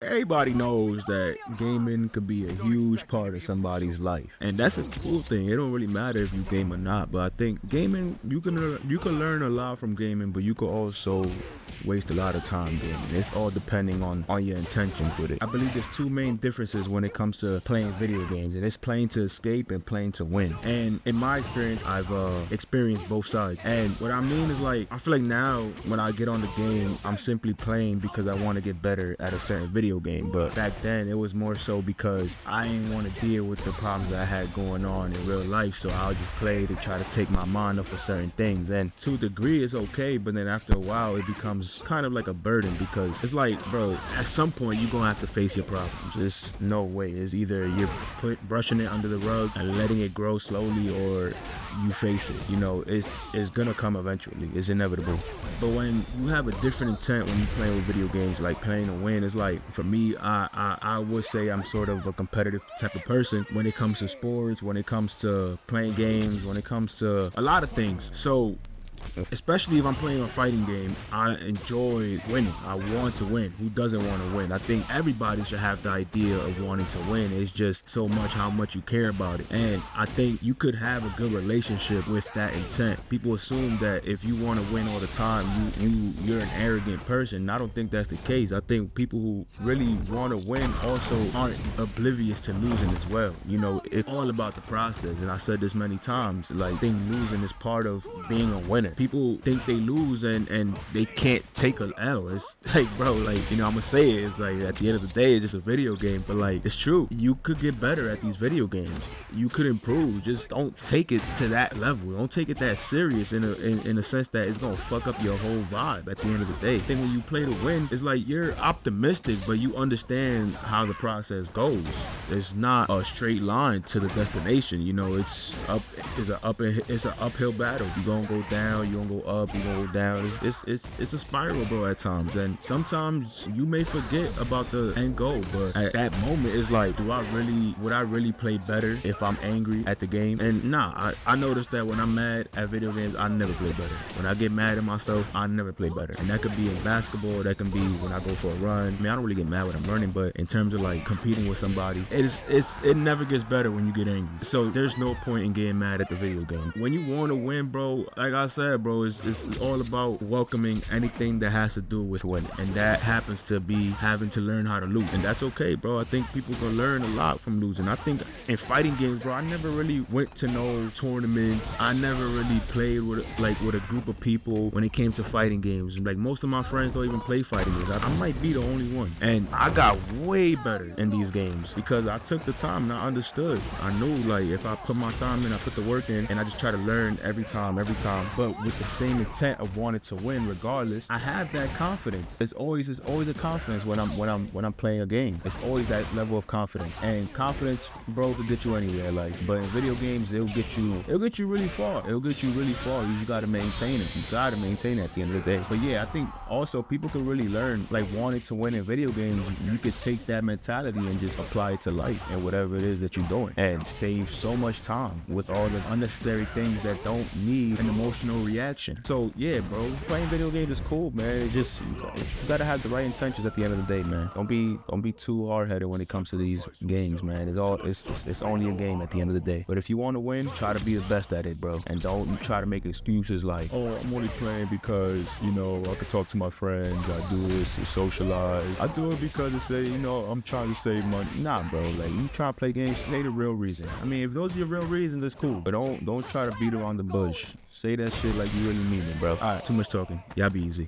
Everybody knows that gaming could be a huge part of somebody's life, and that's a cool thing. It don't really matter if you game or not, but I think gaming you can learn a lot from gaming, but you could also waste a lot of time gaming. It's all depending on your intentions with it. I believe there's two main differences when it comes to playing video games, and it's playing to escape and playing to win. And in my experience, I've experienced both sides. And what I mean is, like, I feel like now when I get on the game, I'm simply playing because I want to get better at a certain video game. But back then it was more so because I didn't want to deal with the problems that I had going on in real life, so I'll just play to try to take my mind off of certain things. And to a degree it's okay, but then after a while it becomes kind of like a burden, because it's like, bro, at some point you're gonna have to face your problems. There's no way. It's either you're brushing it under the rug and letting it grow slowly, or you face it. You know, it's gonna come eventually. It's inevitable. But when you have a different intent when you play with video games, like playing to win, it's like, for me, I would say I'm sort of a competitive type of person when it comes to sports, when it comes to playing games, when it comes to a lot of things. So especially if I'm playing a fighting game, I enjoy winning. I want to win. Who doesn't want to win? I think everybody should have the idea of wanting to win. It's just so much how much you care about it. And I think you could have a good relationship with that intent. People assume that if you want to win all the time, you're an arrogant person. I don't think that's the case. I think people who really want to win also aren't oblivious to losing as well. You know, it's all about the process. And I said this many times, like, I think losing is part of being a winner. People think they lose and they can't take a L. It's like, bro, like, you know, I'm gonna say it. It's like, at the end of the day, it's just a video game. But like, it's true. You could get better at these video games. You could improve. Just don't take it to that level. Don't take it that serious in a sense that it's gonna fuck up your whole vibe at the end of the day. I think when you play to win, it's like you're optimistic, but you understand how the process goes. It's not a straight line to the destination. You know, it's an uphill battle. You're gonna go down, you're gonna go up, you're gonna go down. It's a spiral, bro, at times. And sometimes you may forget about the end goal, but at that moment it's like, would I really play better if I'm angry at the game? And nah, I noticed that when I'm mad at video games, I never play better. When I get mad at myself, I never play better. And that could be in basketball, that can be when I go for a run. I mean, I don't really get mad when I'm running, but in terms of like competing with somebody, it never gets better when you get angry. So there's no point in getting mad at the video game. When you want to win, bro, like I said, bro, it's all about welcoming anything that has to do with winning, and that happens to be having to learn how to lose, and that's okay, bro. I think people can learn a lot from losing. I think in fighting games, bro, I never really went to no tournaments. I never really played with a group of people when it came to fighting games. Like, most of my friends don't even play fighting games. I might be the only one, and I got way better in these games because I took the time and I understood. I knew, like, if I put my time in, I put the work in, and I just try to learn every time. But with the same intent of wanting to win regardless, I have that confidence. It's always a confidence when I'm playing a game. It's always that level of confidence. And confidence, bro, could get you anywhere. Like, but in video games, it'll get you really far. You gotta maintain it. You gotta maintain it at the end of the day. But yeah, I think also people can really learn, like, wanting to win in video games. You could take that mentality and just apply it to life and whatever it is that you're doing, and save so much time with all the unnecessary things that don't need an emotional reaction. So yeah, bro, playing video games is cool, man. It just, you gotta have the right intentions at the end of the day, man. Don't be too hard-headed when it comes to these games, man. It's only a game at the end of the day. But if you want to win, try to be the best at it, bro. And don't try to make excuses like, oh, I'm only playing because, you know, I could talk to my friends. I do this to socialize. I do it because it's say, you know, I'm trying to save money. Nah, bro. Like, you try to play games, say the real reason. I mean, if those are your real reasons, that's cool. But don't try to beat around the bush. Say that shit like you really mean it, bro. All right, too much talking. Y'all be easy.